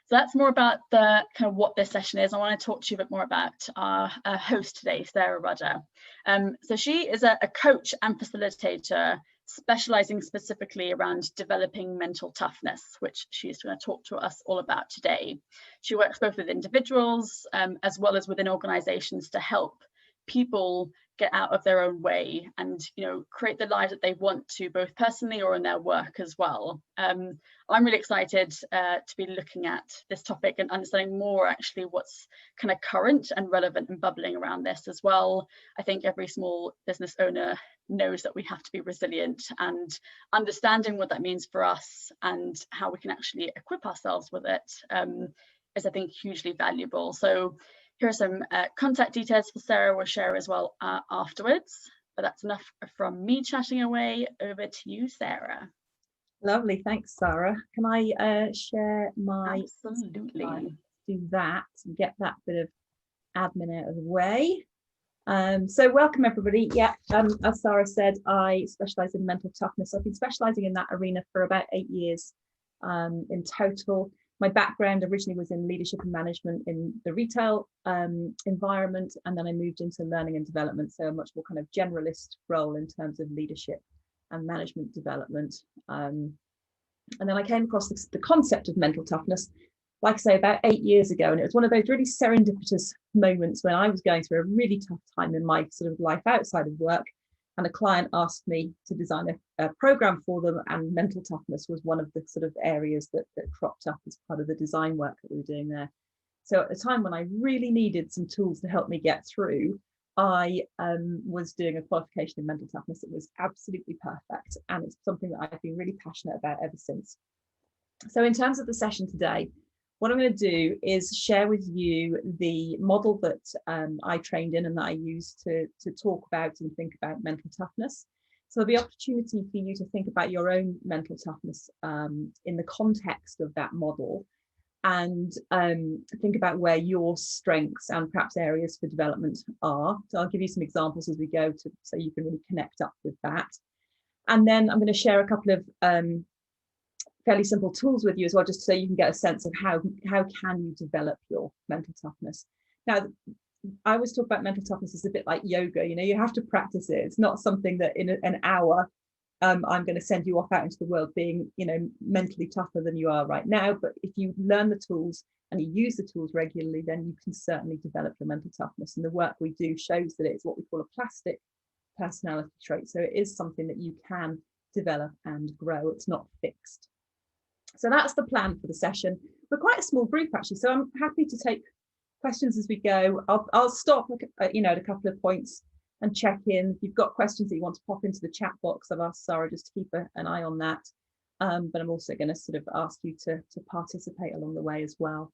So that's more about the kind of what this session is. I want to talk to you a bit more about our host today, Sarah Rudder. So she is a coach and facilitator specializing specifically around developing mental toughness, which she's going to talk to us all about today. She works both with individuals as well as within organizations to help people get out of their own way and, you know, create the lives that they want to, both personally or in their work as well. I'm really excited to be looking at this topic and understanding more actually what's kind of current and relevant and bubbling around this as well. I think every small business owner knows that we have to be resilient, and understanding what that means for us and how we can actually equip ourselves with it is, I think, hugely valuable. So here are some contact details for Sarah we'll share as well afterwards, but that's enough from me chatting away. Over to you, Sarah. Lovely, thanks, Sarah. Can I share my... Absolutely. Do that and get that bit of admin out of the way. So welcome everybody. Yeah, as Sarah said, I specialise in mental toughness. I've been specialising in that arena for about 8 years in total. My background originally was in leadership and management in the retail environment, and then I moved into learning and development, so a much more kind of generalist role in terms of leadership and management development. And then I came across the concept of mental toughness, like I say, about 8 years ago, and it was one of those really serendipitous moments when I was going through a really tough time in my sort of life outside of work, and a client asked me to design a program for them, and mental toughness was one of the sort of areas that cropped up as part of the design work that we were doing there. So at the time when I really needed some tools to help me get through, I was doing a qualification in mental toughness. It was absolutely perfect, and it's something that I've been really passionate about ever since. So in terms of the session today, what I'm going to do is share with you the model that I trained in and that I use to talk about and think about mental toughness. So there'll be opportunity for you to think about your own mental toughness in the context of that model, and think about where your strengths and perhaps areas for development are. So I'll give you some examples as we go so you can really connect up with that. And then I'm going to share a couple of fairly simple tools with you as well, just so you can get a sense of how can you develop your mental toughness. Now, I always talk about mental toughness as a bit like yoga. You know, you have to practice it. It's not something that in an hour I'm going to send you off out into the world being, you know, mentally tougher than you are right now. But if you learn the tools and you use the tools regularly, then you can certainly develop your mental toughness. And the work we do shows that it's what we call a plastic personality trait. So it is something that you can develop and grow. It's not fixed. So that's the plan for the session. We're quite a small group actually, so I'm happy to take questions as we go. I'll stop, you know, at a couple of points and check in. If you've got questions that you want to pop into the chat box, I've asked Sarah just to keep an eye on that. But I'm also going to sort of ask you to participate along the way as well.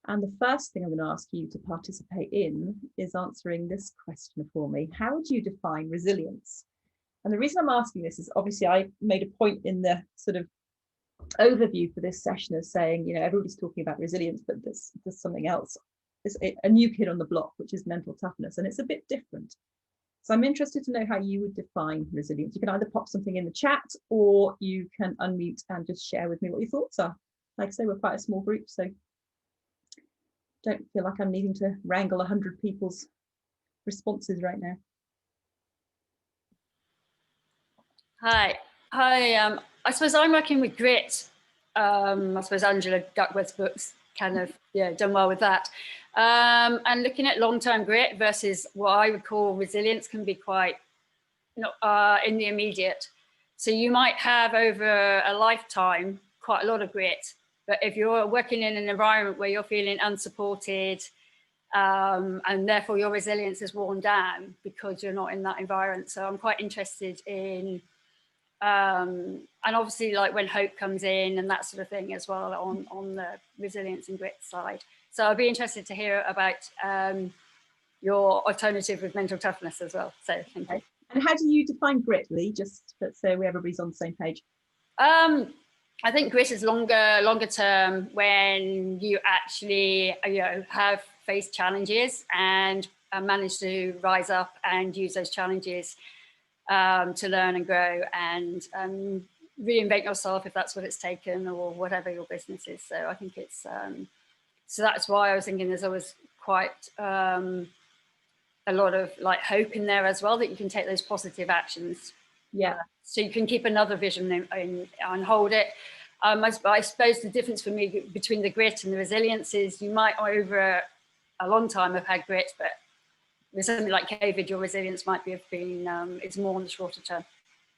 And the first thing I'm going to ask you to participate in is answering this question for me. How would you define resilience? And the reason I'm asking this is obviously I made a point in the sort of overview for this session as saying, you know, everybody's talking about resilience, but there's something else. There's a new kid on the block, which is mental toughness, and it's a bit different. So I'm interested to know how you would define resilience. You can either pop something in the chat, or you can unmute and just share with me what your thoughts are. Like I say, we're quite a small group, so don't feel like I'm needing to wrangle 100 people's responses right now. Hi. I suppose I'm working with grit. I suppose Angela Duckworth's books kind of done well with that. And looking at long-term grit versus what I would call resilience can be quite in the immediate. So you might have over a lifetime quite a lot of grit, but if you're working in an environment where you're feeling unsupported, and therefore your resilience is worn down because you're not in that environment. So I'm quite interested in and obviously like when hope comes in and that sort of thing as well on the resilience and grit side. So I'd be interested to hear about your alternative with mental toughness as well. So thank you. And how do you define grit, Lee? Just so everybody's on the same page. I think grit is longer term when you actually have faced challenges and managed to rise up and use those challenges to learn and grow and reinvent yourself if that's what it's taken, or whatever your business is. So I think it's So that's why I was thinking there's always quite a lot of like hope in there as well, that you can take those positive actions. Yeah. So you can keep another vision and hold it. I suppose the difference for me between the grit and the resilience is you might over a long time have had grit, but with something like COVID, your resilience might be have been, it's more on the shorter term.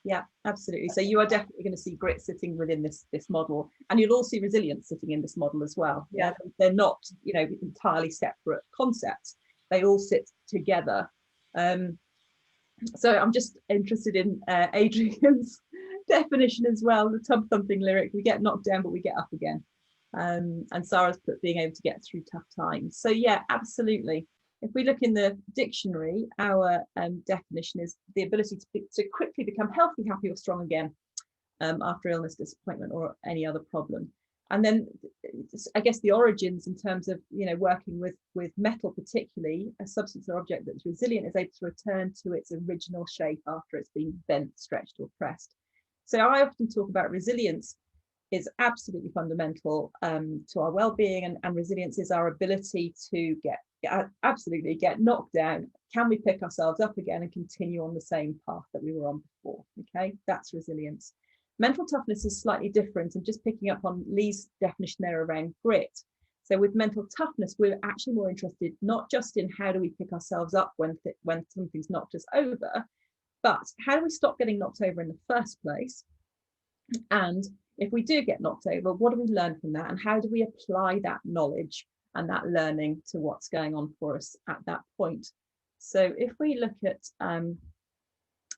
Yeah, absolutely. So you are definitely going to see grit sitting within this model, and you'll all see resilience sitting in this model as well. Yeah, they're not, you know, entirely separate concepts. They all sit together. So I'm just interested in Adrian's definition as well. The tub thumping lyric: we get knocked down, but we get up again. And Sarah's put being able to get through tough times. So yeah, absolutely. If we look in the dictionary, our definition is the ability to quickly become healthy, happy, or strong again after illness, disappointment, or any other problem. And then I guess the origins in terms of, you know, working with metal, particularly a substance or object that's resilient, is able to return to its original shape after it's been bent, stretched, or pressed. So I often talk about resilience is absolutely fundamental to our well-being, and resilience is our ability to absolutely get knocked down. Can we pick ourselves up again and continue on the same path that we were on before? Okay, that's resilience. Mental toughness is slightly different, and just picking up on Lee's definition there around grit. So with mental toughness, we're actually more interested not just in how do we pick ourselves up when something's knocked us over, but how do we stop getting knocked over in the first place? And if we do get knocked over, what do we learn from that, and how do we apply that knowledge and that learning to what's going on for us at that point? So if we look at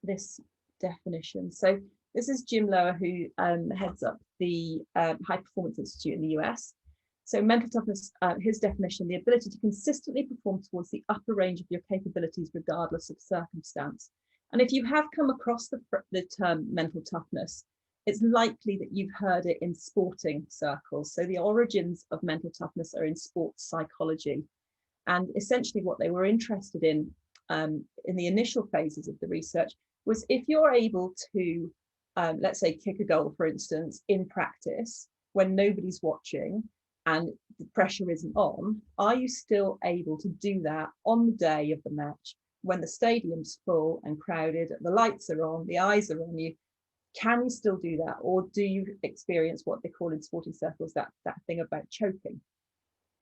this definition, so this is Jim Lower, who heads up the High Performance Institute in the US. So mental toughness, his definition: the ability to consistently perform towards the upper range of your capabilities regardless of circumstance. And if you have come across the term mental toughness, it's likely that you've heard it in sporting circles. So the origins of mental toughness are in sports psychology. And essentially what they were interested in the initial phases of the research was, if you're able to, let's say, kick a goal, for instance, in practice, when nobody's watching and the pressure isn't on, are you still able to do that on the day of the match, when the stadium's full and crowded, the lights are on, the eyes are on you? Can you still do that, or do you experience what they call in sporting circles that thing about choking?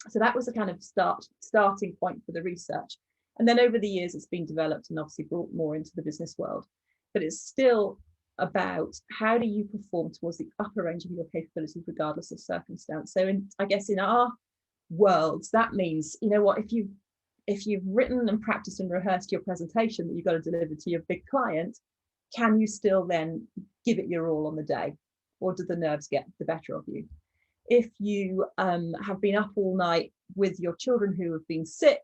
So that was a kind of starting point for the research, and then over the years it's been developed and obviously brought more into the business world. But it's still about how do you perform towards the upper range of your capabilities regardless of circumstance. So I guess in our worlds, that means, you know what, if you've written and practiced and rehearsed your presentation that you've got to deliver to your big client, can you still then give it your all on the day, or do the nerves get the better of you? If you have been up all night with your children who have been sick,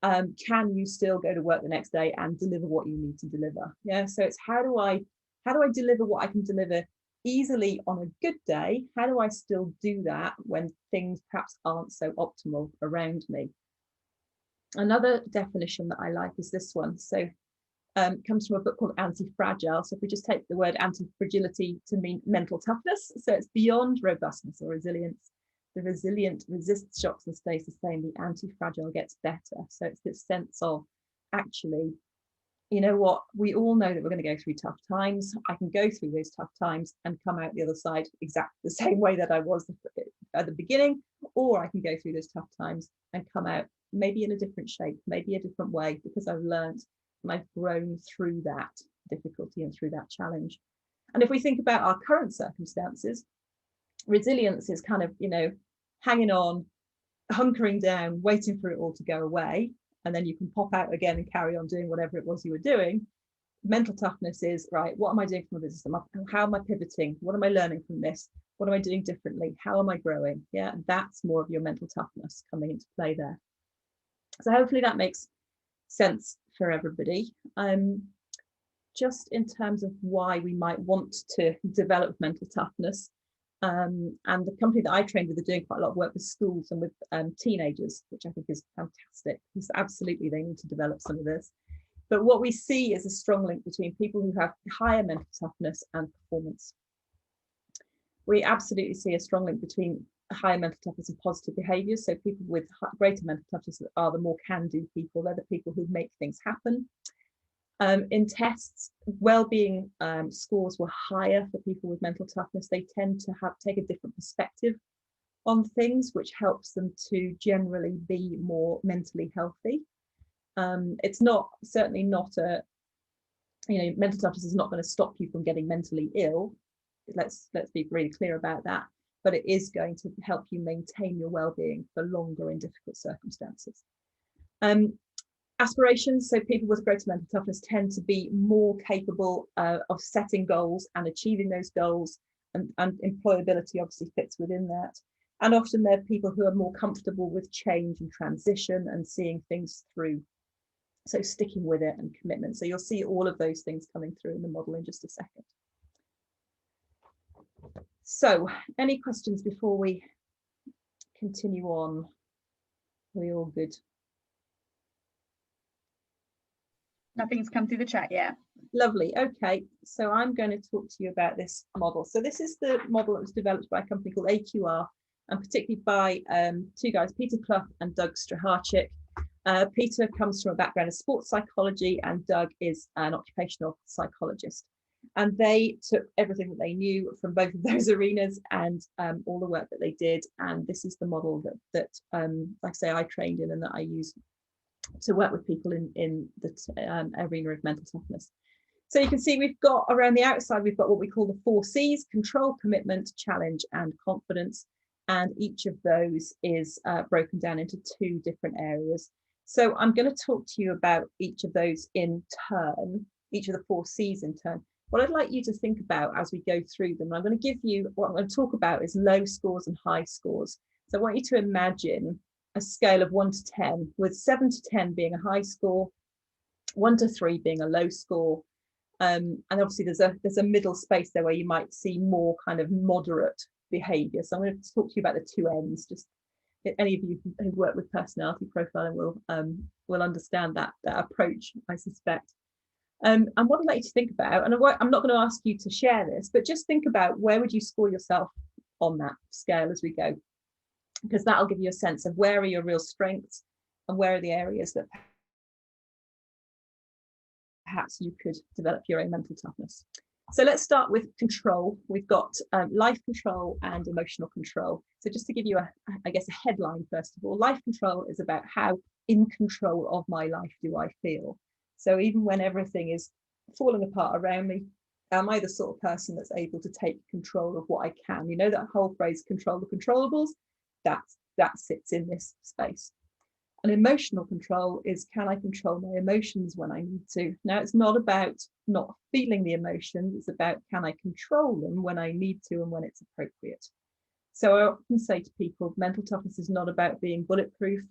can you still go to work the next day and deliver what you need to deliver? Yeah, so it's how do I deliver what I can deliver easily on a good day? How do I still do that when things perhaps aren't so optimal around me? Another definition that I like is this one. So comes from a book called Anti-Fragile. So if we just take the word anti-fragility to mean mental toughness, so it's beyond robustness or resilience. The resilient resists shocks and stays the same. The anti-fragile gets better. So it's this sense of, actually, you know what, we all know that we're going to go through tough times. I can go through those tough times and come out the other side exactly the same way that I was at the beginning, or I can go through those tough times and come out maybe in a different shape, maybe a different way, because I've learned and I've grown through that difficulty and through that challenge. And if we think about our current circumstances, resilience is kind of, you know, hanging on, hunkering down, waiting for it all to go away, and then you can pop out again and carry on doing whatever it was you were doing. Mental toughness is, right, what am I doing for my business? How am I pivoting? What am I learning from this? What am I doing differently? How am I growing? Yeah, that's more of your mental toughness coming into play there. So hopefully that makes sense for everybody. Just in terms of why we might want to develop mental toughness, and the company that I trained with are doing quite a lot of work with schools and with teenagers, which I think is fantastic, because absolutely they need to develop some of this. But what we see is a strong link between people who have higher mental toughness and performance. We absolutely see a strong link between higher mental toughness and positive behaviours. So people with greater mental toughness are the more can-do people. They're the people who make things happen. In tests, well-being scores were higher for people with mental toughness. They tend to take a different perspective on things, which helps them to generally be more mentally healthy. It's certainly not mental toughness is not going to stop you from getting mentally ill. Let's be really clear about that. But it is going to help you maintain your well-being for longer in difficult circumstances. Aspirations, so people with greater mental toughness tend to be more capable of setting goals and achieving those goals, and employability obviously fits within that. And often they're people who are more comfortable with change and transition and seeing things through. So sticking with it and commitment. So you'll see all of those things coming through in the model in just a second. So any questions before we continue on? Are we all good? Nothing's come through the chat yet. Lovely. Okay, so I'm going to talk to you about this model. So this is the model that was developed by a company called AQR, and particularly by two guys, Peter Clough and Doug Straharczyk. Peter comes from a background of sports psychology, and Doug is an occupational psychologist. And they took everything that they knew from both of those arenas and all the work that they did. And this is the model that like I say, I trained in and that I use to work with people in the arena of mental toughness. So you can see we've got around the outside, we've got what we call the 4 C's: control, commitment, challenge, and confidence. And each of those is broken down into 2 different areas. So I'm going to talk to you about each of those in turn, each of the 4 C's in turn. What I'd like you to think about as we go through them, I'm going to give you, what I'm going to talk about is low scores and high scores. So I want you to imagine a scale of 1 to 10, with 7 to 10 being a high score, 1 to 3 being a low score. And obviously there's a middle space there where you might see more kind of moderate behavior. So I'm going to talk to you about the 2 ends. Just any of you who work with personality profiling will understand that approach, I suspect. And what I'd like you to think about, and I'm not going to ask you to share this, but just think about where would you score yourself on that scale as we go, because that'll give you a sense of where are your real strengths and where are the areas that perhaps you could develop your own mental toughness. So let's start with control. We've got life control and emotional control. So just to give you I guess a headline, first of all, life control is about how in control of my life do I feel. So even when everything is falling apart around me, am I the sort of person that's able to take control of what I can? You know that whole phrase, control the controllables? That sits in this space. And emotional control is, can I control my emotions when I need to? Now, it's not about not feeling the emotions, it's about, can I control them when I need to and when it's appropriate? So I often say to people, mental toughness is not about being bulletproof.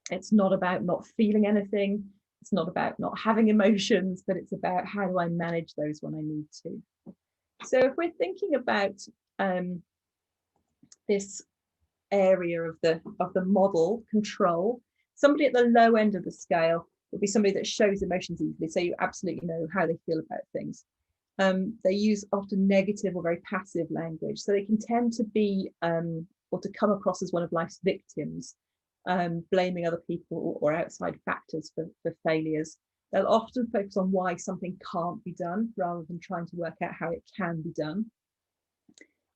It's not about not feeling anything. It's not about not having emotions, but it's about how do I manage those when I need to. So if we're thinking about this area of the model, control, somebody at the low end of the scale would be somebody that shows emotions easily, so you absolutely know how they feel about things. They use often negative or very passive language, so they can tend to be or to come across as one of life's victims, blaming other people or outside factors for failures. They'll often focus on why something can't be done rather than trying to work out how it can be done.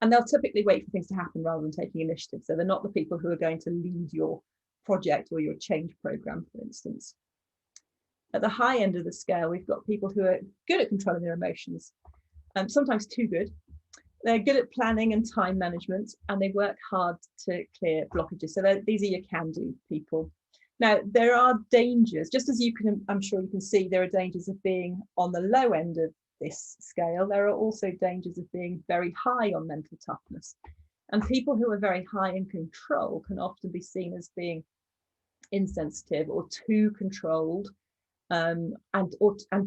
And they'll typically wait for things to happen rather than taking initiative. So they're not the people who are going to lead your project or your change program, for instance. At the high end of the scale, we've got people who are good at controlling their emotions, sometimes too good. They're good at planning and time management, and they work hard to clear blockages. So these are your can-do people. Now, there are dangers, just as you can, I'm sure you can see, there are dangers of being on the low end of this scale. There are also dangers of being very high on mental toughness. And people who are very high in control can often be seen as being insensitive or too controlled, and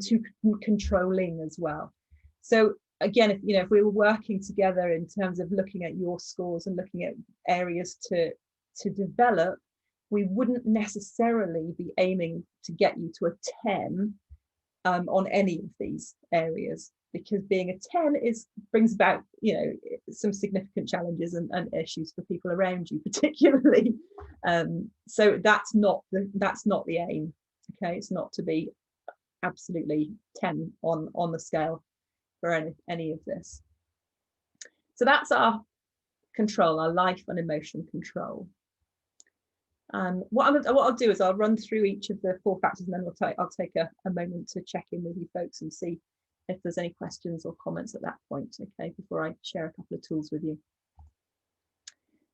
too controlling as well. So again, if we were working together in terms of looking at your scores and looking at areas to develop, we wouldn't necessarily be aiming to get you to a 10 on any of these areas. because being a 10 brings about, you know, some significant challenges and issues for people around you particularly. So that's not the aim. Okay, it's not to be absolutely 10 on the scale for any of this. So that's our control, our life and emotion control. What I'll do is I'll run through each of the 4 factors, and then I'll take a moment to check in with you folks and see if there's any questions or comments at that point, okay, before I share a couple of tools with you.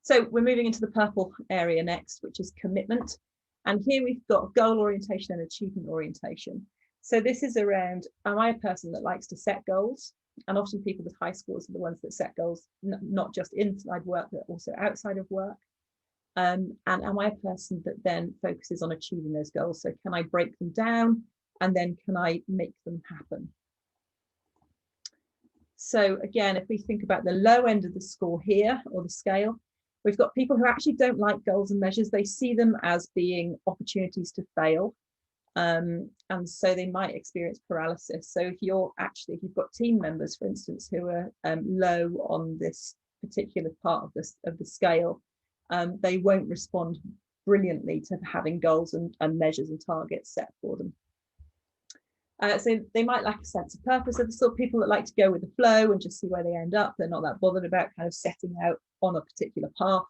So we're moving into the purple area next, which is commitment. And here we've got goal orientation and achievement orientation. So this is around, am I a person that likes to set goals? And often people with high scores are the ones that set goals, not just inside work, but also outside of work. And am I a person that then focuses on achieving those goals? So can I break them down, and then can I make them happen? So again, if we think about the low end of the score here, or the scale, we've got people who actually don't like goals and measures. They see them as being opportunities to fail. And so they might experience paralysis. So if you've got team members, for instance, who are low on this particular part of the scale, they won't respond brilliantly to having goals and measures and targets set for them. So they might lack a sense of purpose. They're the sort of people that like to go with the flow and just see where they end up. They're not that bothered about kind of setting out on a particular path.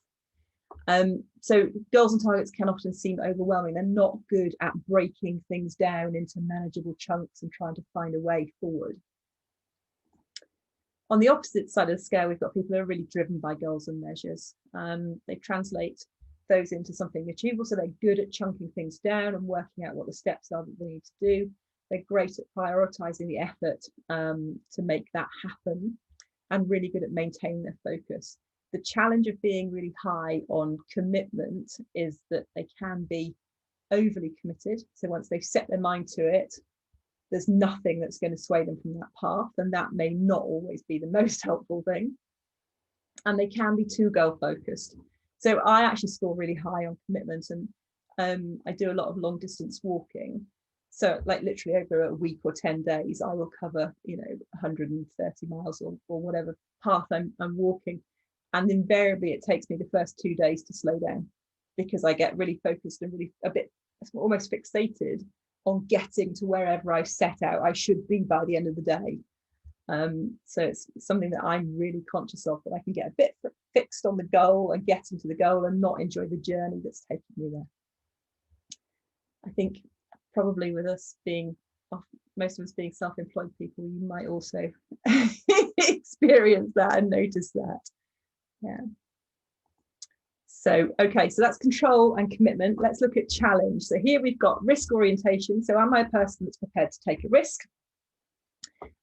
So goals and targets can often seem overwhelming. They're not good at breaking things down into manageable chunks and trying to find a way forward. On the opposite side of the scale, we've got people who are really driven by goals and measures. They translate those into something achievable. So they're good at chunking things down and working out what the steps are that they need to do. They're great at prioritizing the effort to make that happen, and really good at maintaining their focus. The challenge of being really high on commitment is that they can be overly committed. So once they've set their mind to it, there's nothing that's going to sway them from that path, and that may not always be the most helpful thing. And they can be too goal focused. So I actually score really high on commitment, and I do a lot of long distance walking. So like literally over a week or 10 days, I will cover, 130 miles or whatever path I'm walking. And invariably it takes me the first 2 days to slow down, because I get really focused and really a bit almost fixated on getting to wherever I set out I should be by the end of the day. So it's something that I'm really conscious of, that I can get a bit fixed on the goal and getting to the goal and not enjoy the journey that's taking me there. I think probably with us being, most of us being self-employed people, you might also experience that and notice that. Yeah. So, okay, so that's control and commitment. Let's look at challenge. So here we've got risk orientation. So am I a person that's prepared to take a risk?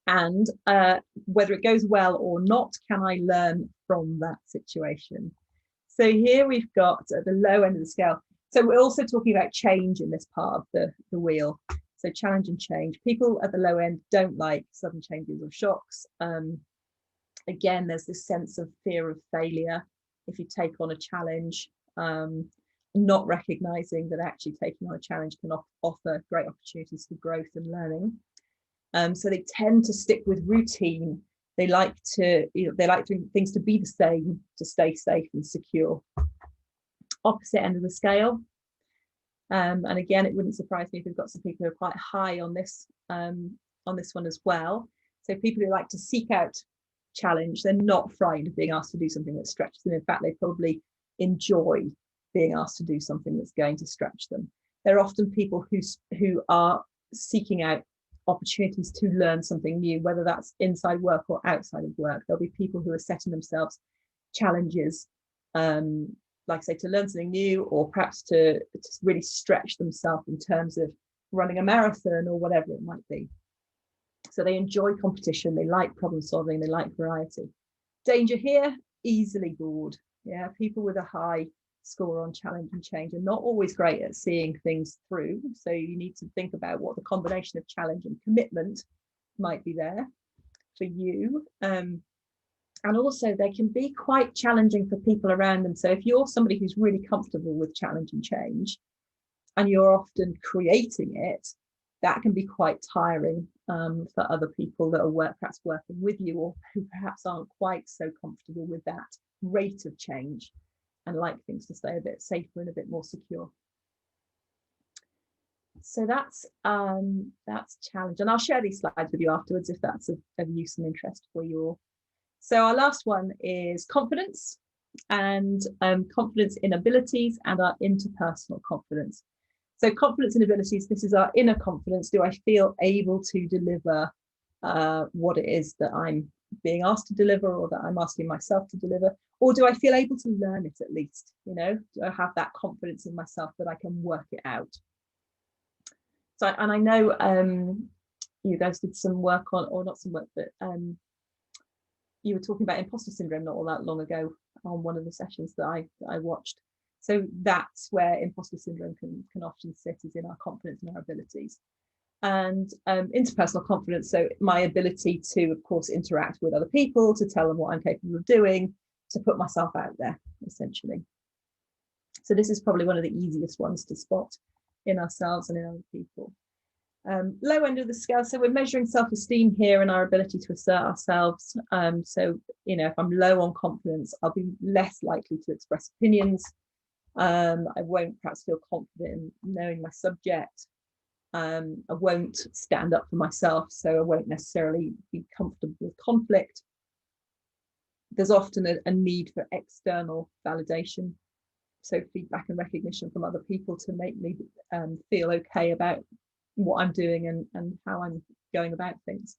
And whether it goes well or not, can I learn from that situation? So here we've got at the low end of the scale. So we're also talking about change in this part of the wheel. So challenge and change. People at the low end don't like sudden changes or shocks. Again, there's this sense of fear of failure if you take on a challenge, not recognizing that actually taking on a challenge can offer great opportunities for growth and learning. So they tend to stick with routine. They like things to be the same, to stay safe and secure. Opposite end of the scale. And again, it wouldn't surprise me if we've got some people who are quite high on this one as well. So people who like to seek out challenge, they're not frightened of being asked to do something that stretches them. In fact, they probably enjoy being asked to do something that's going to stretch them. They're often people who are seeking out opportunities to learn something new, whether that's inside work or outside of work. There'll be people who are setting themselves challenges, like I say, to learn something new, or perhaps to really stretch themselves in terms of running a marathon or whatever it might be. So they enjoy competition, they like problem solving, they like variety. Danger here, easily bored. Yeah, people with a high score on challenge and change are not always great at seeing things through. So you need to think about what the combination of challenge and commitment might be there for you. And also they can be quite challenging for people around them. So if you're somebody who's really comfortable with challenge and change, and you're often creating it, that can be quite tiring for other people that are perhaps working with you, or who perhaps aren't quite so comfortable with that rate of change and like things to stay a bit safer and a bit more secure. So that's challenge, and I'll share these slides with you afterwards if that's of use and interest for you all. So our last one is confidence, and confidence in abilities and our interpersonal confidence. So confidence in abilities, this is our inner confidence. Do I feel able to deliver what it is that I'm being asked to deliver, or that I'm asking myself to deliver? Or do I feel able to learn it at least? You know, do I have that confidence in myself that I can work it out? So, and I know you guys did some work on, or not some work, but you were talking about imposter syndrome not all that long ago on one of the sessions that I watched. So that's where imposter syndrome can often sit, is in our confidence and our abilities. And interpersonal confidence, so my ability to, of course, interact with other people, to tell them what I'm capable of doing, to put myself out there, essentially. So this is probably one of the easiest ones to spot in ourselves and in other people. Low end of the scale, so we're measuring self-esteem here and our ability to assert ourselves. So, you know, if I'm low on confidence, I'll be less likely to express opinions. I won't perhaps feel confident in knowing my subject. I won't stand up for myself, so I won't necessarily be comfortable with conflict. There's often a need for external validation, so feedback and recognition from other people to make me feel okay about what I'm doing and how I'm going about things.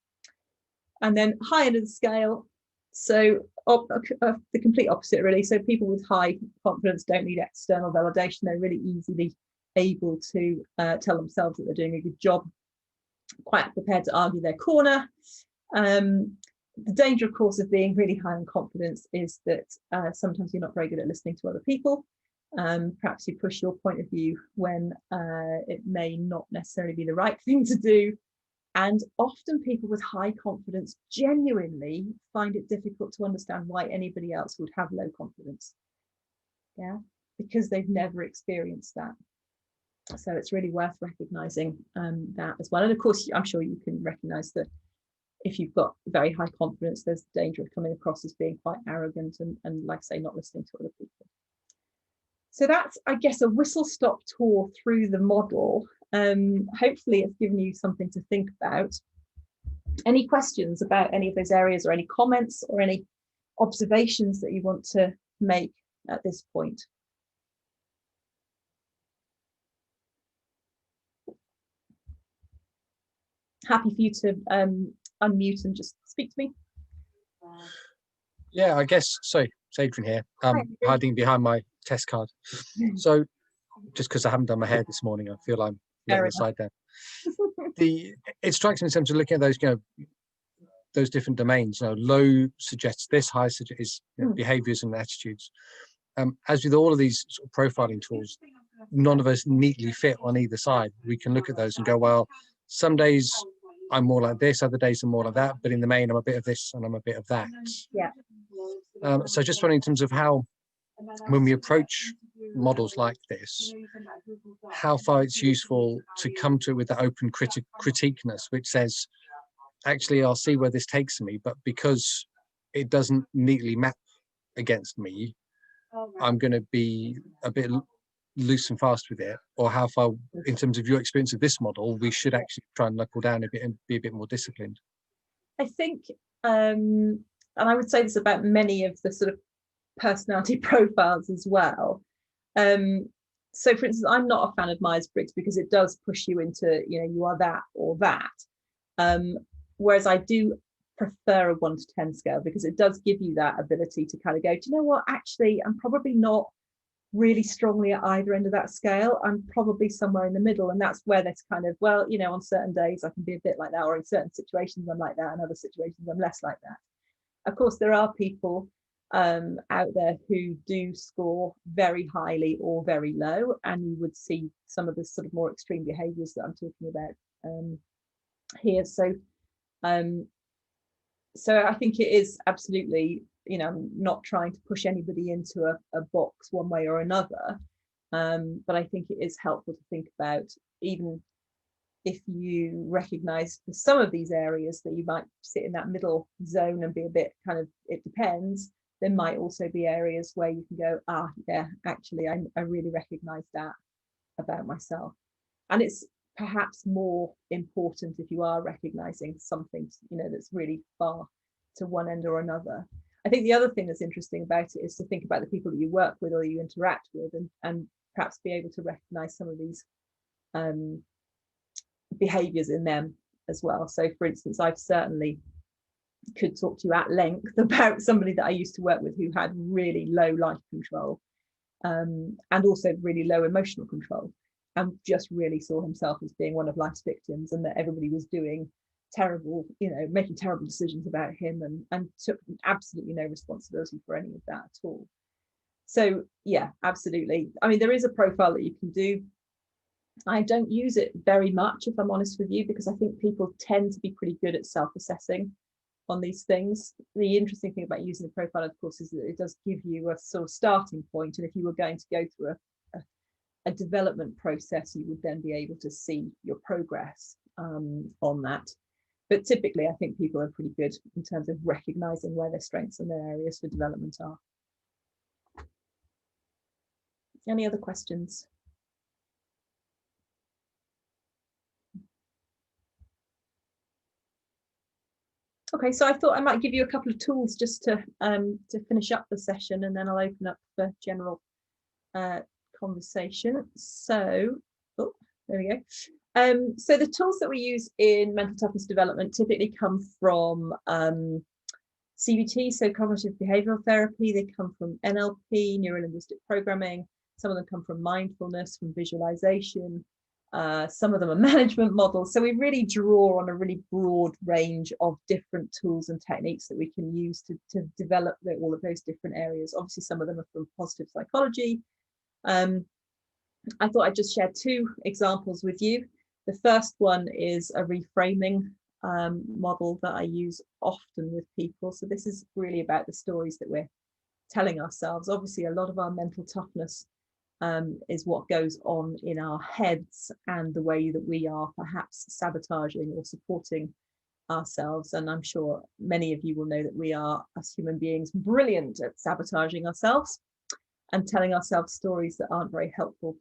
And then high end of the scale, so the complete opposite really. So people with high confidence don't need external validation. They're really easily able to tell themselves that they're doing a good job, quite prepared to argue their corner. The danger, of course, of being really high on confidence is that sometimes you're not very good at listening to other people. Perhaps you push your point of view when it may not necessarily be the right thing to do. And often people with high confidence genuinely find it difficult to understand why anybody else would have low confidence. Yeah, because they've never experienced that. So it's really worth recognizing that as well. And of course, I'm sure you can recognize that if you've got very high confidence, there's the danger of coming across as being quite arrogant and like I say, not listening to other people. So that's, I guess, a whistle-stop tour through the model. Hopefully it's given you something to think about. Any questions about any of those areas, or any comments or any observations that you want to make at this point? Happy for you to unmute and just speak to me. Yeah, I guess so. It's Adrian here, hiding behind my test card. So just because I haven't done my hair this morning, I feel I'm letting the side down. It strikes me in terms of looking at those, you know, those different domains. You know, low suggests this, high suggests behaviors and attitudes. As with all of these sort of profiling tools, none of us neatly fit on either side. We can look at those and go, well, some days I'm more like this, other days I'm more like that, but in the main I'm a bit of this and I'm a bit of that. Yeah. So just wondering in terms of how, when we approach models like this, how far it's useful to come to it with that open critiqueness, which says, actually, I'll see where this takes me, but because it doesn't neatly map against me, I'm going to be a bit loose and fast with it. Or how far, in terms of your experience of this model, we should actually try and knuckle down a bit and be a bit more disciplined. I think, and I would say this about many of the sort of personality profiles as well. So for instance, I'm not a fan of Myers-Briggs because it does push you into, you know, you are that or that. Whereas I do prefer a 1 to 10 scale because it does give you that ability to kind of go, do you know what, actually, I'm probably not really strongly at either end of that scale. I'm probably somewhere in the middle. And that's where this kind of, well, you know, on certain days I can be a bit like that, or in certain situations I'm like that, and other situations I'm less like that. Of course, there are people out there who do score very highly or very low, and you would see some of the sort of more extreme behaviors that I'm talking about here. So I think it is absolutely, you know, I'm not trying to push anybody into a box one way or another, but I think it is helpful to think about, even if you recognize for some of these areas that you might sit in that middle zone and be a bit kind of, it depends, there might also be areas where you can go, ah, yeah, actually, I really recognize that about myself. And it's perhaps more important if you are recognizing something, you know, that's really far to one end or another. I think the other thing that's interesting about it is to think about the people that you work with or you interact with, and perhaps be able to recognize some of these behaviors in them as well. So for instance, I've certainly could talk to you at length about somebody that I used to work with who had really low life control, and also really low emotional control, and just really saw himself as being one of life's victims, and that everybody was doing terrible, you know, making terrible decisions about him, and took absolutely no responsibility for any of that at all. So yeah, absolutely. I mean, there is a profile that you can do. I don't use it very much, if I'm honest with you, because I think people tend to be pretty good at self-assessing on these things. The interesting thing about using a profile, of course, is that it does give you a sort of starting point, and if you were going to go through a development process, you would then be able to see your progress on that. But typically, I think people are pretty good in terms of recognizing where their strengths and their areas for development are. Any other questions? Okay, so I thought I might give you a couple of tools just to finish up the session, and then I'll open up for general conversation. So, oh, there we go. So the tools that we use in mental toughness development typically come from CBT, so cognitive behavioral therapy. They come from NLP, neuro-linguistic programming. Some of them come from mindfulness, from visualization. Some of them are management models. So we really draw on a really broad range of different tools and techniques that we can use to develop all of those different areas. Obviously, some of them are from positive psychology. I thought I'd just share two examples with you. The first one is a reframing model that I use often with people. So this is really about the stories that we're telling ourselves. Obviously, a lot of our mental toughness is what goes on in our heads and the way that we are perhaps sabotaging or supporting ourselves. And I'm sure many of you will know that we are, as human beings, brilliant at sabotaging ourselves and telling ourselves stories that aren't very helpful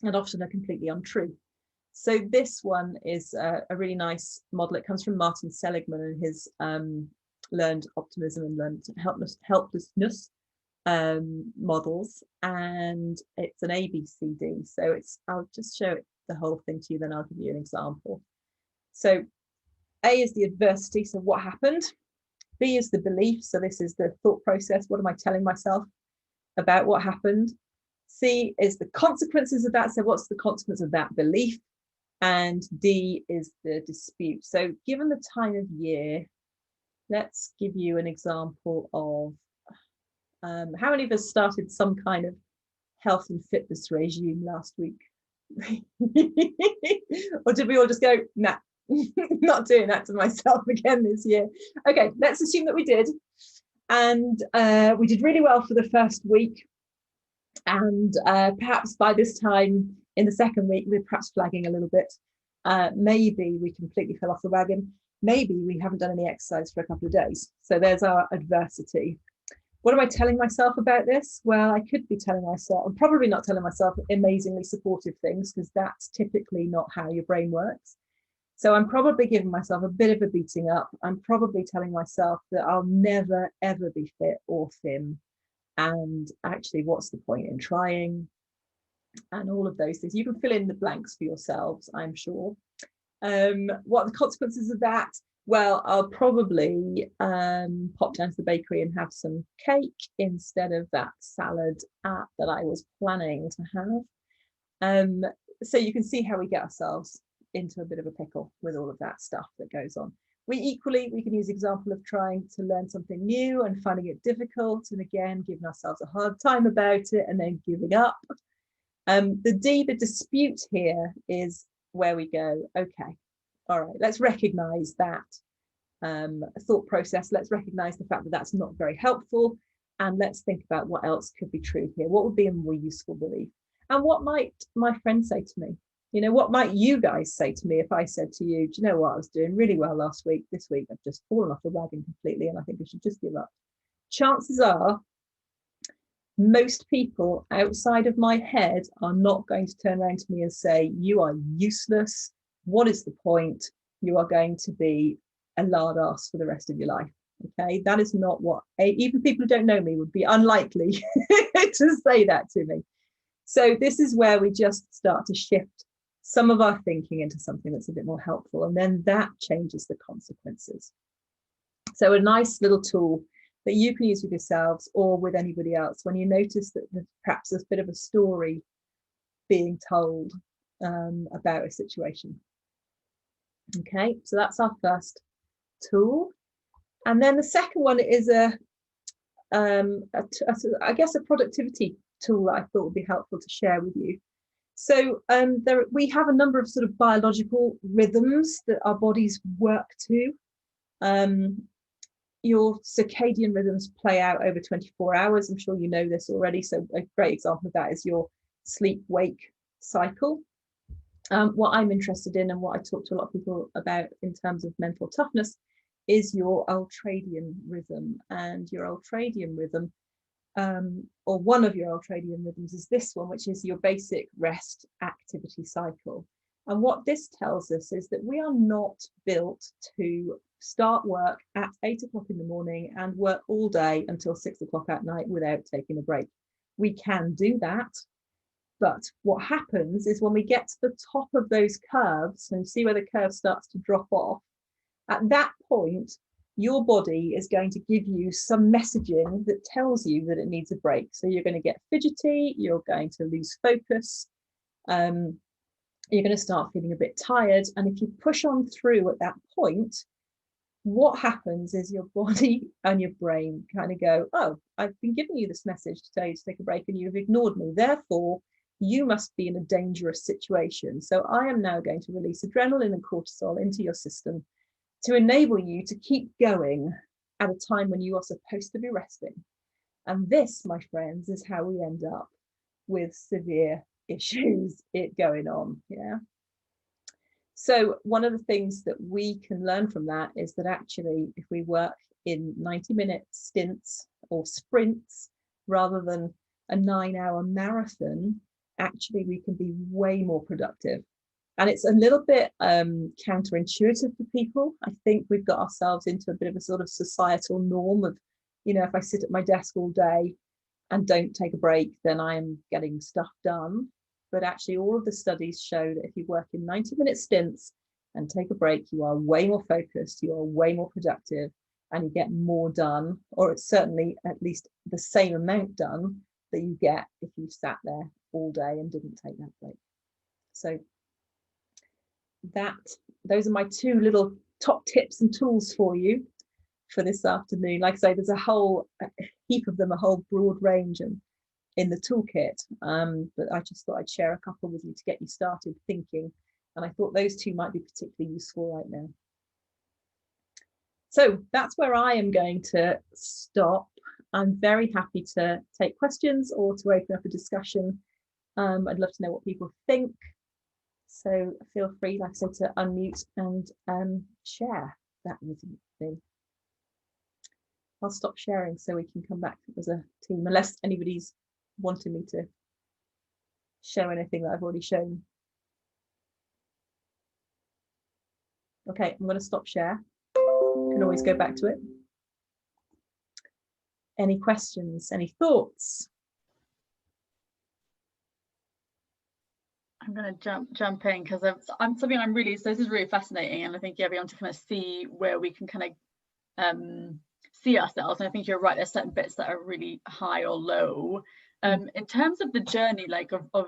and often are completely untrue. So this one is a really nice model. It comes from Martin Seligman and his learned optimism and learned helplessness models, and it's an ABCD. So I'll just show it, the whole thing to you, then I'll give you an example. So A is the adversity, so what happened. B is the belief, so this is the thought process. What am I telling myself about what happened? C is the consequences of that, so what's the consequence of that belief? And D is the dispute. So given the time of year, let's give you an example of how many of us started some kind of health and fitness regime last week? Or did we all just go, nah, not doing that to myself again this year? Okay, let's assume that we did. And we did really well for the first week. And perhaps by this time in the second week, we're perhaps flagging a little bit. Maybe we completely fell off the wagon. Maybe we haven't done any exercise for a couple of days. So there's our adversity. What am I telling myself about this? Well, I could be telling myself, I'm probably not telling myself amazingly supportive things, because that's typically not how your brain works. So I'm probably giving myself a bit of a beating up. I'm probably telling myself that I'll never, ever be fit or thin. And actually, what's the point in trying? And all of those things. You can fill in the blanks for yourselves, I'm sure. What are the consequences of that? Well, I'll probably pop down to the bakery and have some cake instead of that salad that I was planning to have. So you can see how we get ourselves into a bit of a pickle with all of that stuff that goes on. We can use example of trying to learn something new and finding it difficult, and again giving ourselves a hard time about it and then giving up. The D, the dispute here, is where we go, okay, all right, let's recognize that thought process. Let's recognize the fact that that's not very helpful, and let's think about what else could be true here. What would be a more useful belief? And what might my friend say to me? You know, what might you guys say to me if I said to you, do you know what, I was doing really well last week, this week I've just fallen off the wagon completely and I think I should just give up. Chances are most people outside of my head are not going to turn around to me and say, you are useless, what is the point, you are going to be a lard ass for the rest of your life. Okay, that is not what, even people who don't know me would be unlikely to say that to me. So this is where we just start to shift some of our thinking into something that's a bit more helpful, and then that changes the consequences. So a nice little tool that you can use with yourselves or with anybody else when you notice that perhaps there's a bit of a story being told about a situation. Okay, so that's our first tool. And then the second one is I guess a productivity tool that I thought would be helpful to share with you. So we have a number of sort of biological rhythms that our bodies work to. Your circadian rhythms play out over 24 hours. I'm sure you know this already. So a great example of that is your sleep-wake cycle. What I'm interested in and what I talk to a lot of people about in terms of mental toughness is your ultradian rhythm. And your ultradian rhythm, or one of your ultradian rhythms, is this one, which is your basic rest activity cycle. And what this tells us is that we are not built to start work at 8 o'clock in the morning and work all day until 6 o'clock at night without taking a break. We can do that, but what happens is when we get to the top of those curves and see where the curve starts to drop off, at that point, your body is going to give you some messaging that tells you that it needs a break. So you're going to get fidgety, you're going to lose focus, you're going to start feeling a bit tired. And if you push on through at that point, what happens is your body and your brain kind of go, oh, I've been giving you this message to tell you to take a break and you've ignored me. Therefore, you must be in a dangerous situation. So I am now going to release adrenaline and cortisol into your system to enable you to keep going at a time when you are supposed to be resting. And this, my friends, is how we end up with severe issues going on. Yeah. So one of the things that we can learn from that is that actually, if we work in 90-minute stints or sprints rather than a 9-hour marathon, actually we can be way more productive. And it's a little bit counterintuitive for people. I think we've got ourselves into a bit of a sort of societal norm of, you know, if I sit at my desk all day and don't take a break, then I am getting stuff done. But actually, all of the studies show that if you work in 90-minute stints and take a break, you are way more focused, you are way more productive, and you get more done, or it's certainly at least the same amount done that you get if you sat there all day and didn't take that break. So those are my two little top tips and tools for you for this afternoon. Like I say, there's a whole heap of them, a whole broad range and in the toolkit, but I just thought I'd share a couple with you to get you started thinking, and I thought those two might be particularly useful right now. So that's where I am going to stop. I'm very happy to take questions or to open up a discussion. I'd love to know what people think, so feel free, like I said, to unmute and share that with me. I'll stop sharing so we can come back as a team, unless anybody's wanting me to show anything that I've already shown. Okay, I'm going to stop share. You can always go back to it. Any questions, any thoughts? I'm going to jump in because this is really fascinating, and I think everyone to kind of see where we can kind of see ourselves. And I think you're right, there's certain bits that are really high or low. In terms of the journey, like of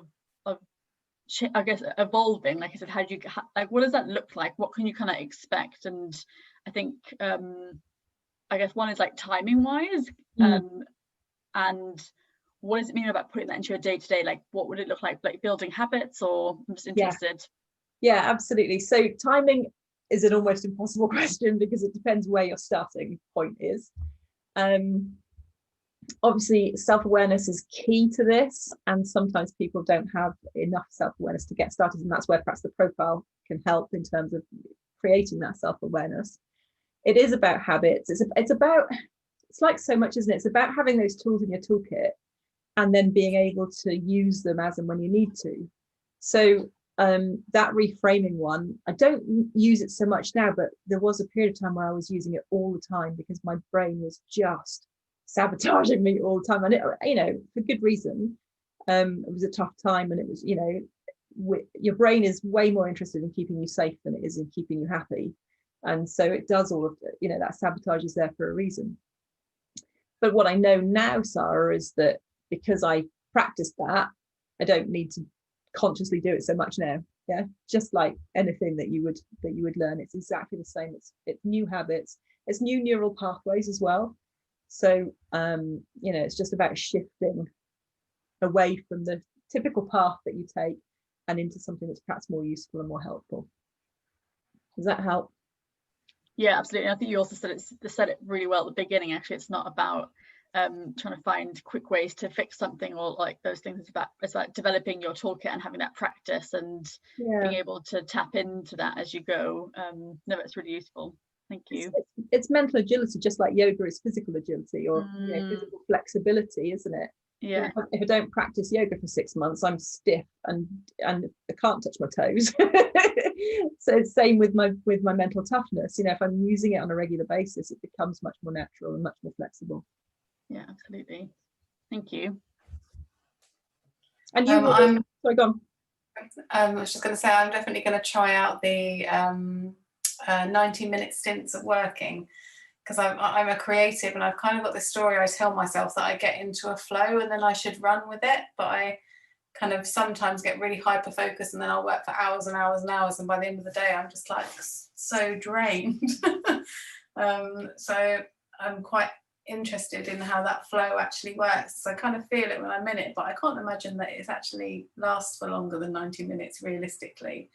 I guess evolving, like I said, how do you like, what does that look like? What can you kind of expect? And I think I guess one is like timing wise, and what does it mean about putting that into your day-to-day? Like, what would it look like building habits? Or I'm just interested. Yeah, absolutely. So timing is an almost impossible question because it depends where your starting point is. obviously self-awareness is key to this, and sometimes people don't have enough self-awareness to get started, and that's where perhaps the profile can help in terms of creating that self-awareness. It is about habits. It's about, it's like so much, isn't it? It's about having those tools in your toolkit and then being able to use them as and when you need to. So that reframing one, I don't use it so much now, but there was a period of time where I was using it all the time because my brain was just sabotaging me all the time, and it, you know, for good reason. It was a tough time, and it was, you know, your brain is way more interested in keeping you safe than it is in keeping you happy, and so it does all of the, you know, that sabotage is there for a reason. But what I know now, Sarah, is that because I practiced that, I don't need to consciously do it so much now. Yeah, just like anything that you would learn, it's exactly the same. It's new habits, it's new neural pathways as well. So you know, it's just about shifting away from the typical path that you take and into something that's perhaps more useful and more helpful. Does that help? Yeah, absolutely. I think you also said it really well at the beginning. Actually, it's not about trying to find quick ways to fix something or like those things. It's about developing your toolkit and having that practice and being able to tap into that as you go. No, it's really useful. Thank you. It's mental agility, just like yoga is physical agility, or you know, physical flexibility, isn't it? Yeah. If I don't practice yoga for 6 months, I'm stiff and I can't touch my toes. So it's same with my mental toughness. You know, if I'm using it on a regular basis, it becomes much more natural and much more flexible. Yeah, absolutely. Thank you. And you sorry, go on. I was just going to say, I'm definitely going to try out the 90-minute stints of working, because I'm a creative and I've kind of got this story I tell myself that I get into a flow and then I should run with it, but I kind of sometimes get really hyper focused and then I'll work for hours and hours and hours, and by the end of the day I'm just like so drained. So I'm quite interested in how that flow actually works. So I kind of feel it when I'm in it, but I can't imagine that it actually lasts for longer than 90 minutes realistically.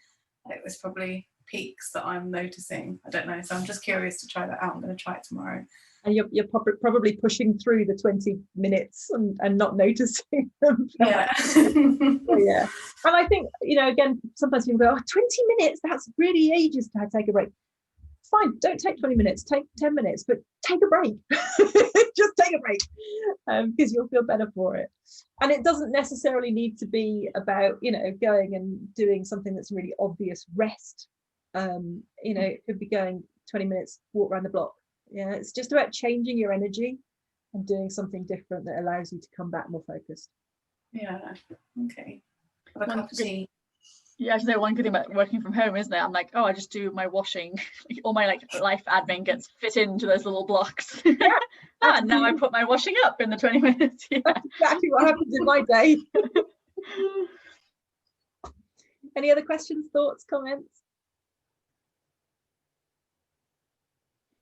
It was probably peaks that I'm noticing. I don't know, so I'm just curious to try that out. I'm going to try it tomorrow. And you're probably pushing through the 20 minutes and not noticing them. Yeah. So, yeah. And I think, you know, again, sometimes people go, 20 minutes, that's really ages to take a break. Fine, don't take 20 minutes, take 10 minutes, but take a break. Just take a break, because you'll feel better for it. And it doesn't necessarily need to be about, you know, going and doing something that's really obvious rest. You know, it could be going 20 minutes, walk around the block. Yeah, it's just about changing your energy and doing something different that allows you to come back more focused. Yeah, okay. Have a cup of tea. Yeah, I know one good thing about working from home, isn't it? I'm like, oh, I just do my washing. All my like life admin gets fit into those little blocks. Yeah, and now I put my washing up in the 20 minutes. Yeah. That's exactly what happens in my day. Any other questions, thoughts, comments?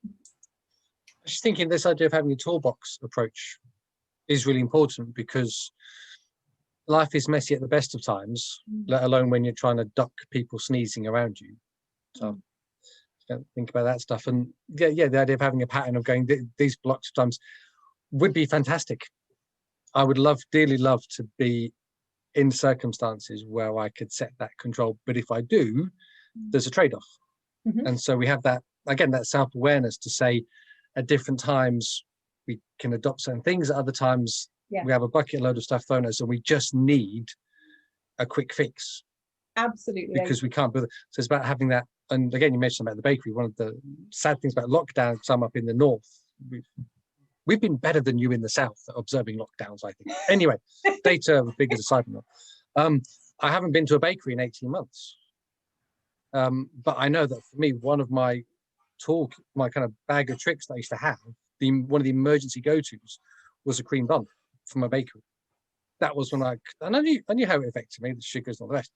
I was just thinking this idea of having a toolbox approach is really important, because life is messy at the best of times, let alone when you're trying to duck people sneezing around you. So think about that stuff. And yeah, the idea of having a pattern of going these blocks of times would be fantastic. I would dearly love to be in circumstances where I could set that control, but if I do, there's a trade-off. And so we have that, again, that self-awareness to say at different times we can adopt certain things, at other times we have a bucket load of stuff thrown at us and we just need a quick fix. Absolutely. Because we can't build it. So it's about having that. And again, you mentioned about the bakery. One of the sad things about lockdown, some up in the north, we've been better than you in the south at observing lockdowns, I think. Anyway, data figures aside from that. I haven't been to a bakery in 18 months. But I know that for me, one of my kind of bag of tricks that I used to have, one of the emergency go-tos was a cream bun from a bakery. That was when I knew how it affected me, the sugars and all the rest.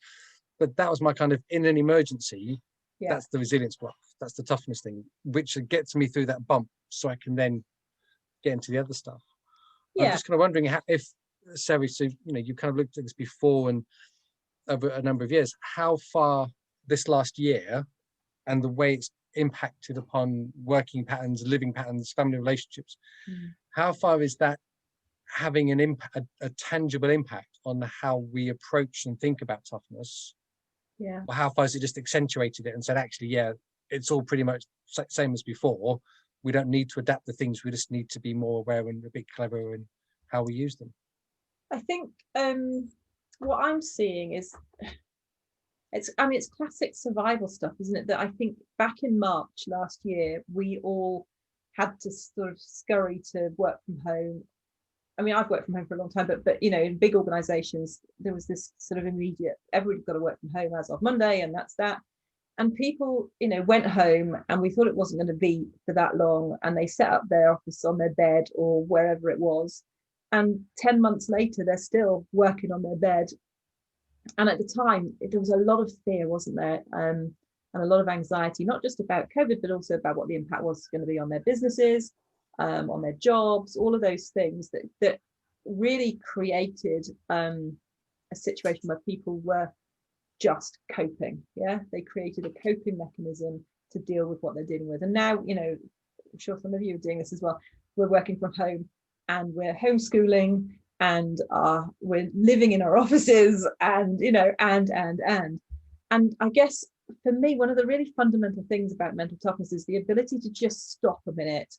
But that was my kind of, in an emergency, that's the resilience block. That's the toughness thing, which gets me through that bump so I can then get into the other stuff. Yeah. I'm just kind of wondering if, Sarah, so, you know, you kind of looked at this before and over a number of years, how far this last year and the way it's impacted upon working patterns, living patterns, family relationships, how far is that having an impact, a tangible impact on how we approach and think about toughness? Yeah. Or how far has it just accentuated it and said, actually, yeah, it's all pretty much same as before. We don't need to adapt the things. We just need to be more aware and a bit clever in how we use them. I think what I'm seeing is it's classic survival stuff, isn't it? That I think back in March last year, we all had to sort of scurry to work from home. I mean, I've worked from home for a long time, but you know, in big organizations, there was this sort of immediate, everybody's got to work from home as of Monday, and that's that. And people, you know, went home, and we thought it wasn't going to be for that long, and they set up their office on their bed or wherever it was. And 10 months later, they're still working on their bed. And at the time, there was a lot of fear, wasn't there? And a lot of anxiety, not just about COVID, but also about what the impact was going to be on their businesses, on their jobs, all of those things that really created a situation where people were just coping. Yeah, they created a coping mechanism to deal with what they're dealing with. And now, you know, I'm sure some of you are doing this as well. We're working from home and we're homeschooling and we're living in our offices, and you know, and I guess for me, one of the really fundamental things about mental toughness is the ability to just stop a minute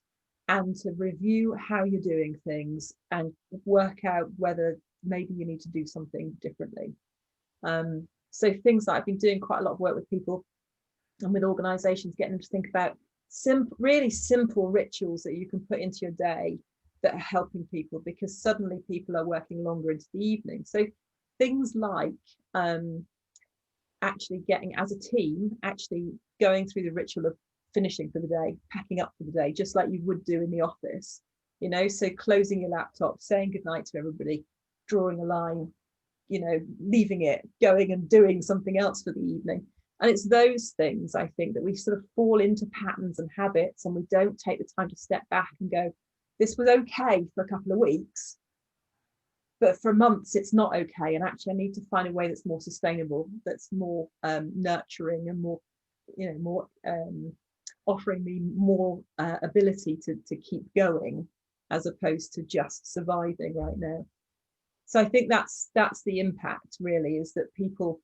and to review how you're doing things and work out whether maybe you need to do something differently. So things that I've been doing quite a lot of work with people and with organizations, getting them to think about really simple rituals that you can put into your day that are helping people, because suddenly people are working longer into the evening. So things like actually getting, as a team, actually going through the ritual of finishing for the day, packing up for the day, just like you would do in the office, you know, so closing your laptop, saying goodnight to everybody, drawing a line, you know, leaving it, going and doing something else for the evening. And it's those things, I think, that we sort of fall into patterns and habits, and we don't take the time to step back and go, this was okay for a couple of weeks, but for months it's not okay. And actually I need to find a way that's more sustainable, that's more nurturing and more, you know, more offering me more ability to keep going, as opposed to just surviving right now. So I think that's the impact, really, is that people,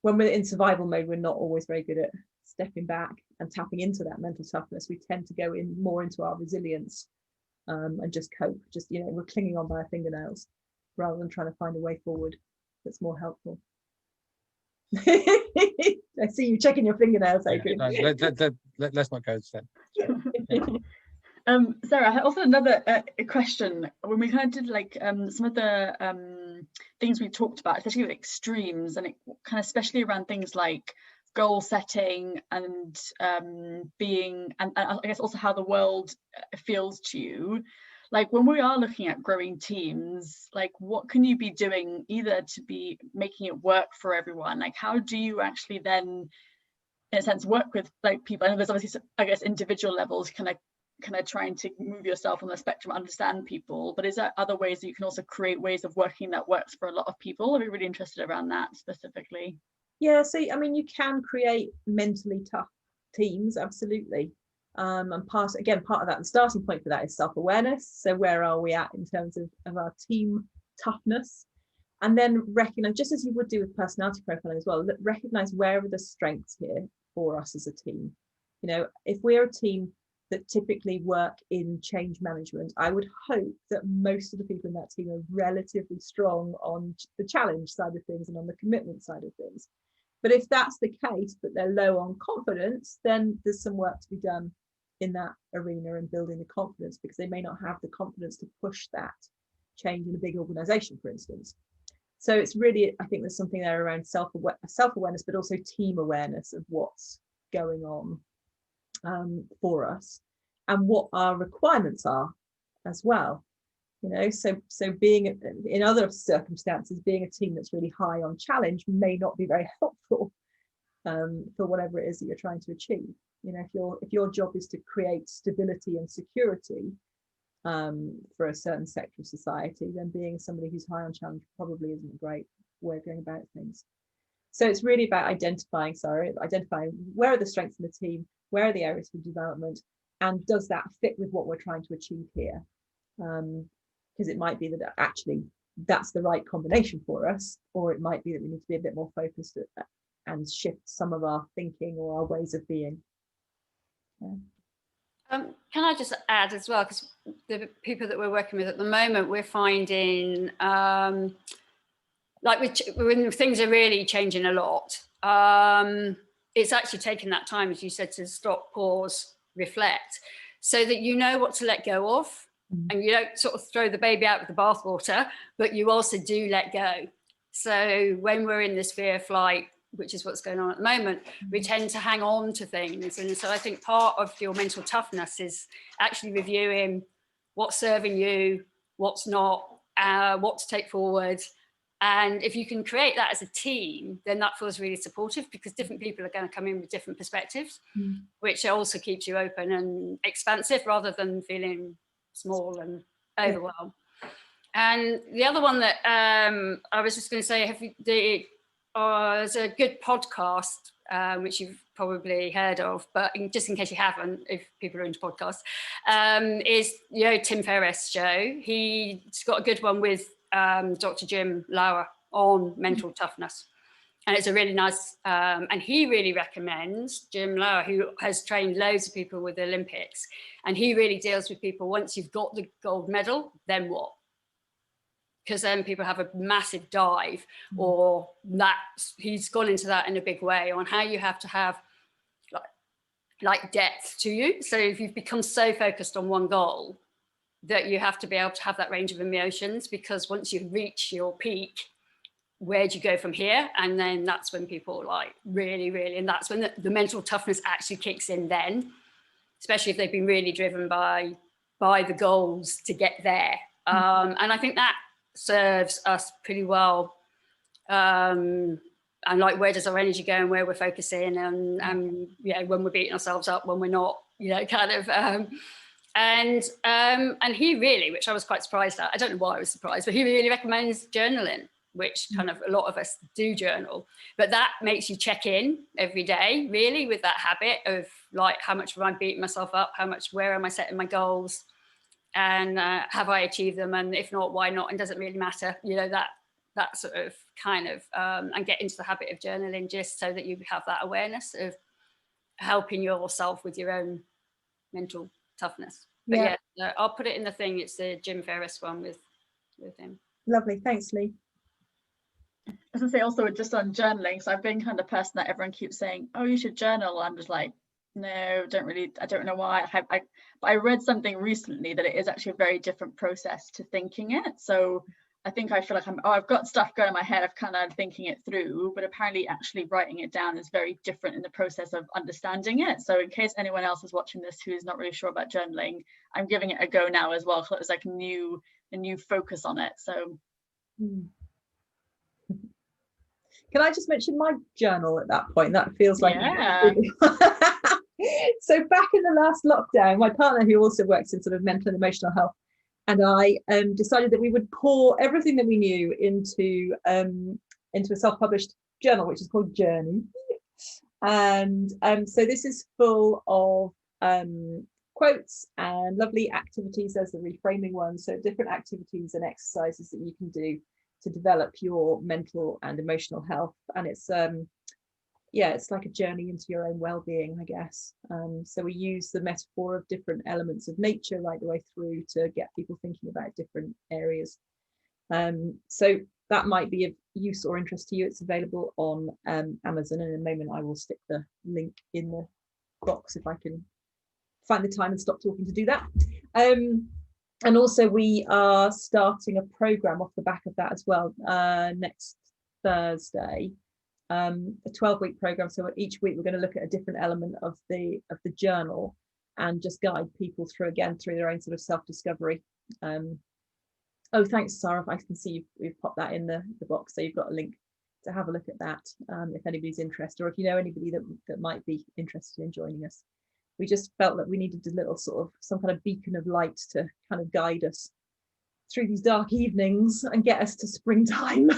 when we're in survival mode, we're not always very good at stepping back and tapping into that mental toughness. We tend to go in more into our resilience and just cope, just, you know, we're clinging on by our fingernails rather than trying to find a way forward that's more helpful. I see you checking your fingernails, Adrian. Let's not go to that. Sarah, also another question. When we kind of did like some of the things we talked about, especially with extremes, and it kind of especially around things like goal setting and being, and I guess also how the world feels to you. Like when we are looking at growing teams, like what can you be doing either to be making it work for everyone? Like how do you actually then, in a sense, work with like people? I know there's obviously, I guess, individual levels, kind of trying to move yourself on the spectrum, understand people, but is there other ways that you can also create ways of working that works for a lot of people? I'd be really interested around that specifically. Yeah, so I mean, you can create mentally tough teams, absolutely. And part of that, the starting point for that is self-awareness. So where are we at in terms of our team toughness? And then recognize, just as you would do with personality profiling as well, recognize where are the strengths here for us as a team. You know, if we're a team that typically work in change management, I would hope that most of the people in that team are relatively strong on the challenge side of things and on the commitment side of things. But if that's the case, but they're low on confidence, then there's some work to be done in that arena and building the confidence, because they may not have the confidence to push that change in a big organization, for instance. So it's really, I think there's something there around self-awareness, but also team awareness of what's going on for us and what our requirements are as well. You know, so being in other circumstances, being a team that's really high on challenge may not be very helpful for whatever it is that you're trying to achieve. You know, if your job is to create stability and security for a certain sector of society, then being somebody who's high on challenge probably isn't a great way of going about things. So it's really about identifying where are the strengths in the team, where are the areas for development, and does that fit with what we're trying to achieve here? because it might be that actually that's the right combination for us, or it might be that we need to be a bit more focused and shift some of our thinking or our ways of being. Can I just add as well, because the people that we're working with at the moment, we're finding like when things are really changing a lot, it's actually taking that time, as you said, to stop, pause, reflect, so that you know what to let go of. And you don't sort of throw the baby out with the bathwater, but you also do let go. So when we're in this fear flight, which is what's going on at the moment, we tend to hang on to things. And so I think part of your mental toughness is actually reviewing what's serving you, what's not, what to take forward. And if you can create that as a team, then that feels really supportive, because different people are going to come in with different perspectives, which also keeps you open and expansive rather than feeling small and overwhelmed. And the other one that I was just going to say, there's a good podcast, which you've probably heard of, but just in case you haven't, if people are into podcasts, is Tim Ferriss' show. He's got a good one with Dr. Jim Lauer on mental toughness. And it's a really nice, and he really recommends, Jim Lauer, who has trained loads of people with the Olympics, and he really deals with people, once you've got the gold medal, then what? Because then people have a massive dive, or that he's gone into that in a big way on how you have to have like depth to you. So if you've become so focused on one goal that you have to be able to have that range of emotions, because once you reach your peak, where do you go from here? And then that's when people really, and that's when the mental toughness actually kicks in then, especially if they've been really driven by the goals to get there. And I think that serves us pretty well. And where does our energy go and where we're focusing, and when we're beating ourselves up, when we're not, kind of. And he really, which I was quite surprised at, I don't know why I was surprised, but he really recommends journaling, which kind of a lot of us do journal, but that makes you check in every day, really, with that habit of how much am I beating myself up? Where am I setting my goals? And have I achieved them? And if not, why not? And does it really matter? That sort of kind of, and get into the habit of journaling, just so that you have that awareness of helping yourself with your own mental toughness. But I'll put it in the thing. It's the Jim Ferriss one with him. Lovely, thanks, Lee. I was gonna say also just on journaling, so I've been kind of person that everyone keeps saying, oh, you should journal. I'm just like, no, I don't know why. But I read something recently that it is actually a very different process to thinking it. So I think I feel like I've got stuff going in my head of kind of thinking it through, but apparently actually writing it down is very different in the process of understanding it. So in case anyone else is watching this who is not really sure about journaling, I'm giving it a go now as well, because it was like a new focus on it. So can I just mention my journal at that point? That feels like So back in the last lockdown, my partner, who also works in sort of mental and emotional health, and I decided that we would pour everything that we knew into a self-published journal, which is called Journey. And so this is full of quotes and lovely activities. There's the reframing one, so different activities and exercises that you can do to develop your mental and emotional health. And it's it's like a journey into your own well-being, I guess. So we use the metaphor of different elements of nature right the way through to get people thinking about different areas. So that might be of use or interest to you. It's available on Amazon, and in a moment I will stick the link in the box if I can find the time and stop talking to do that. And also we are starting a program off the back of that as well next Thursday. A 12-week program, so each week we're going to look at a different element of the journal and just guide people through their own sort of self-discovery. Oh, thanks, Sarah. I can see you've popped that in the box, so you've got a link to have a look at that if anybody's interested, or if you know anybody that might be interested in joining us. We just felt that we needed a little sort of some kind of beacon of light to kind of guide us through these dark evenings and get us to springtime.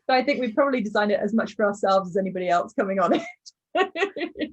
So I think we've probably designed it as much for ourselves as anybody else coming on it.